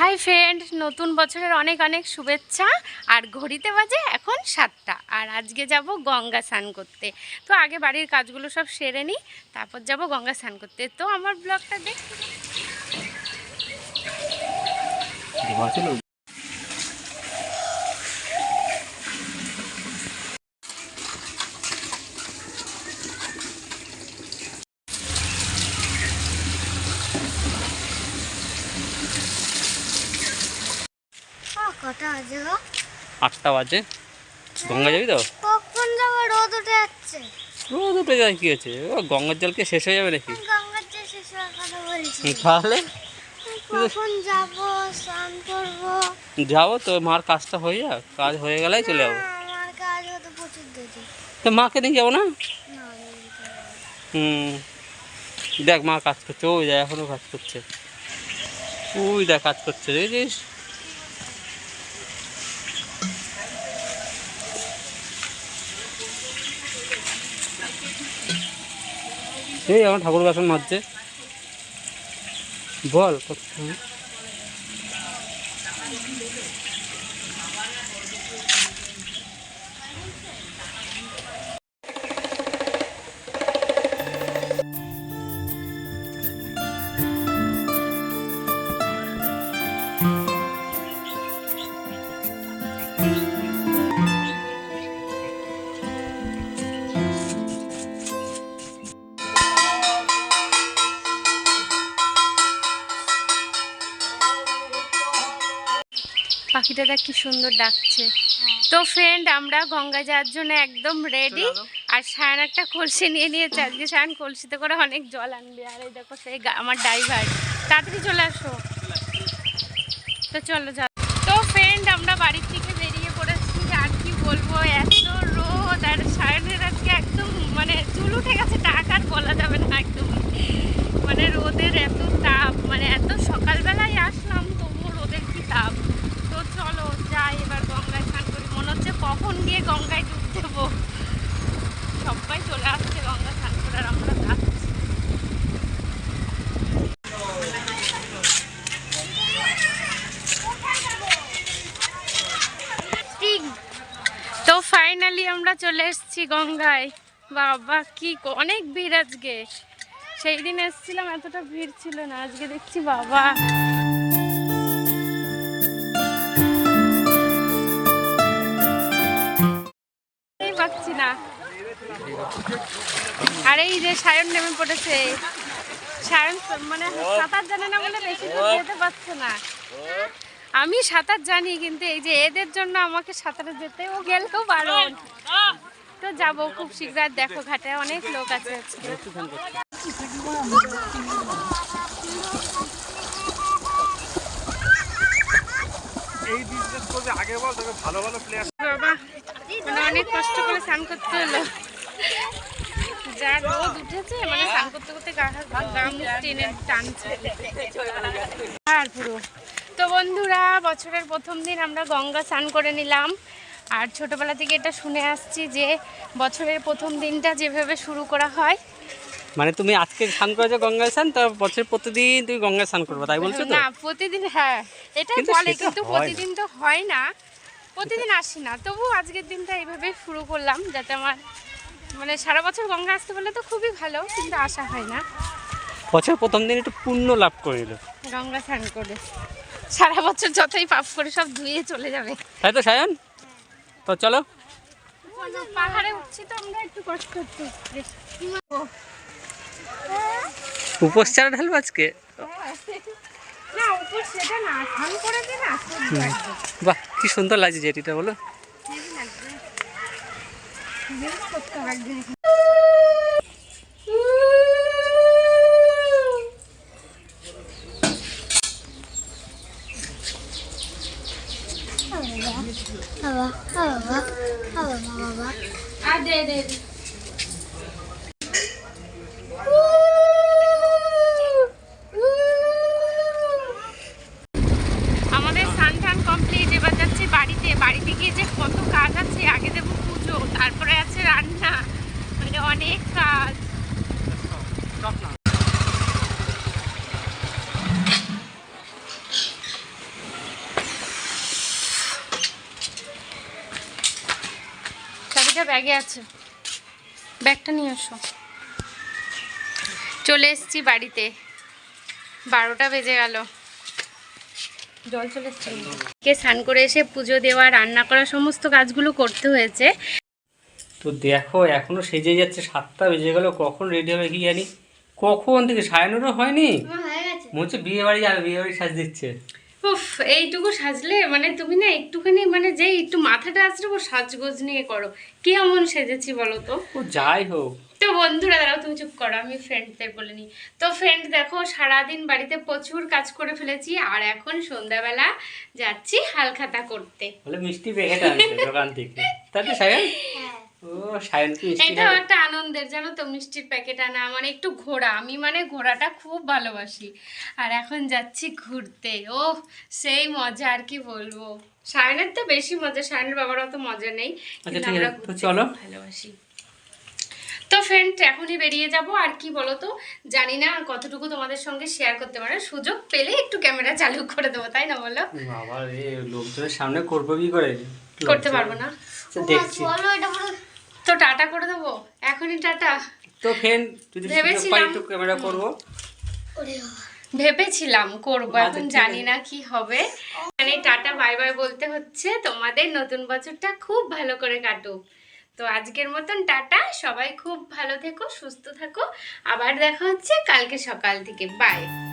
Hi friend, নতুন বছরের অনেক অনেক শুভেচ্ছা। আর ঘড়িতে বাজে এখন 7টা, আর আজকে যাব গঙ্গা স্নান করতে। তো আগে বাড়ির কাজগুলো সব সেরে নিই, তারপর যাব গঙ্গা স্নান করতে। তো আমার ব্লগটা দেখতে কটা বাজে গো? 8টা বাজে। গঙ্গা যাবি তো? কখন যাবো? রোদ উঠে যাচ্ছে। রোদ উঠে যায়, কি আছে? ও গঙ্গার জল কি শেষ হয়ে যাবে নাকি? গঙ্গার যে শেষ হওয়ার কথা বলছি। তাহলে কখন যাবো, স্নান করবো? যাবো তো, মার কাজটা হয়ে যাক, কাজ হয়ে গেলেই চলে যাবো। আমার কাজ হতো প্রচুর দেরি। তো মাকে নিয়ে যাবো না? না, আমি যেতে পারবো না। দেখ মা কাজ করছে, ওই দেখ এখনো কাজ করছে, ওই দেখ কাজ করছে, দেখেছিস? এই আমার ঠাকুর বাসন মাজছে। বল পাখিটা দেখ কি সুন্দর ডাকছে। তো ফ্রেন্ড, আমরা গঙ্গা যাওয়ার জন্য একদম রেডি। আর সায়ন একটা কলসি নিয়ে নিয়েছে। আজকে সায়ন কলসিতে করে অনেক জল আনবে। আর এই দেখো সেই আমার ড্রাইভার, তাড়াতাড়ি চলে আসো। তো চলো যাও। তো ফ্রেন্ড, আমরা বাড়ির থেকে বেরিয়ে পড়েছি। আর কি বলবো, এত রোদ। আর সায়নের আজকে একদম মানে চুল উঠে গেছে, টাকার বলা যাবে না। একদম মানে রোদের এত তাপ, মানে এত সকালবেলায় আসলাম তবুও রোদের কি তাপ। তো চলো যাই, এবার গঙ্গায় স্নান করি। মনে হচ্ছে কখন গিয়ে গঙ্গায় ডুব দেবো। সবাই চলে আসছে গঙ্গা স্নান করে, আর আমরা যাচ্ছি। তো ফাইনালি আমরা চলে এসেছি গঙ্গায়। বাবা কি অনেক ভিড় আজকে। সেই দিন এসেছিলাম এতটা ভিড় ছিল না, আজকে দেখছি বাবা। পাচ্ছি না। আর এই যে সায়ন নেমে পড়েছে। সায়ন মানে সাঁতার জানে না বলে বেশি দূর যেতে পারছে না। আমি সাঁতার জানি, কিন্তু এই যে এদের জন্য আমাকে সাঁতারে যেতে, ও গেলেও বারণ। তো যাবো খুব শীঘ্র। দেখো ঘাটে অনেক লোক আছে আজকে। বাবা মানে অনেক কষ্ট করে স্নান করতে হলো। যা রোদ উঠেছে, মানে স্নান করতে করতে গা মুখ টেনে টানছে আর পুরো। তো বন্ধুরা, বছরের প্রথম দিন আমরা গঙ্গা স্নান করে নিলাম। আর ছোটবেলা থেকে এটা শুনে আসছি যে বছরের প্রথম দিনটা যেভাবে শুরু করা হয়, মানে তুমি আজকে স্নান করেছো গঙ্গায় স্নান, তো বছর প্রতিদিন তুমি গঙ্গায় স্নান করবে, তাই বলছো তো? না প্রতিদিন, হ্যাঁ এটাই বলে, কিন্তু প্রতিদিন তো হয় না, প্রতিদিন আসি না। তবু আজকের দিনটা এইভাবে শুরু করলাম, যাতে আমার মানে সারা বছর গঙ্গা আসতে পারলে তো খুবই ভালো, কিন্তু আসা হয় না। বছর প্রথম দিন একটু পুণ্য লাভ করিল গঙ্গা স্নান করে সারা বছর যতই পাপ করে সব ধুয়ে চলে যাবে, তাই তো সায়ন? তো চলো, পাহাড়ে উঠছি তো আমরা, একটু কষ্ট করতে। উপোস চারা ঢালবো আজকে। না উপর সেটা না, স্নান করে দিই না। বাহ কি সুন্দর লাগছে যেটিটা, বলো। আমাদের স্নান টান কমপ্লিট, এবার যাচ্ছি বাড়িতে। বাড়িতে গিয়ে যে কত কাজ আছে, আগে দেবো পুজো, তারপরে আছে রান্না, মানে অনেক কাজ। ব্যাগে আছে, ব্যাগটা নিয়ে এসো। চলে এসেছি বাড়িতে, 12টা বেজে গেল, জল চলে এসছে। কে স্নান করে এসে পুজো দেওয়া, রান্না করা, সমস্ত কাজগুলো করতে হয়েছে। তো দেখো এখনো সেজে যাচ্ছে, 7টা বেজে গেল, কখন রেডি হবে কি জানি, কখন থেকে সায়ানোরও হয়নি। আমার হয়ে গেছে। মনে হচ্ছে বিয়ে বাড়ি যাবে, বিয়ে বাড়ি সাজ দিচ্ছে। উফ, এইটুকু সাজলে মানে তুমি না একটুখানি মানে যে একটু মাথাটা আসলে সাজগোজ নিয়ে করো, কি এমন সেজেছি বলো তো। ও যাই হোক, তো বন্ধুরা দাঁড়াও, তুমি চুপ করো, আমি ফ্রেন্ডদের বলে নিই। তো ফ্রেন্ড দেখো, সারাদিন বাড়িতে প্রচুর কাজ করে ফেলেছি, আর এখন সন্ধ্যাবেলা যাচ্ছি হালখাতা করতে। বলে মিষ্টি প্যাকেট আনছে দোকান থেকে, তাই তো সায়ন? হ্যাঁ। ও সায়ন কি মিষ্টি এটাও খাবে? একটা আনন্দের, জানো তো, মিষ্টির প্যাকেট আনা মানে একটু ঘোরা, আমি মানে ঘোরাটা খুব ভালোবাসি। আর এখন যাচ্ছি ঘুরতে, ও সেই মজা আর কি বলবো। সায়নের তো বেশি মজা, সায়নের বাবার অত মজা নেই, আচ্ছা কিন্তু ঠিক আমরা আছে, তো ঘুরতে চলো। খুব ভালোবাসি। তো ফ্রেন্ড এখনই বেরিয়ে যাব, আর কি বলো তো, জানি না কতটুকু তোমাদের সঙ্গে শেয়ার করতে পারো, সুযোগ পেলে একটু ক্যামেরা চালু করে দেবো, তাই না বলো? বাবা রে, লোকজনের সামনে করবো কি করে? করতে পারবো না আচ্ছা, দেখছি। চলো এটা পুরো তো টাটা করে দেবো এখনই, টাটা। তো ফ্রেন্ড যদি সুযোগ ভেবেছিলাম- পাই একটু ক্যামেরা করবো। ওরে বাবা। ভেবেছিলাম করবো, আচ্ছা, এখন ঠিক জানি আছে। না কি হবে। মানে টাটা বাই বাই বলতে হচ্ছে, তোমাদের নতুন বছরটা খুব ভালো করে কাটুক। তো আজকের মতন টাটা, সবাই খুব ভালো থেকো, সুস্থ থাকো, আবার দেখা হচ্ছে কালকে সকাল থেকে, বাই।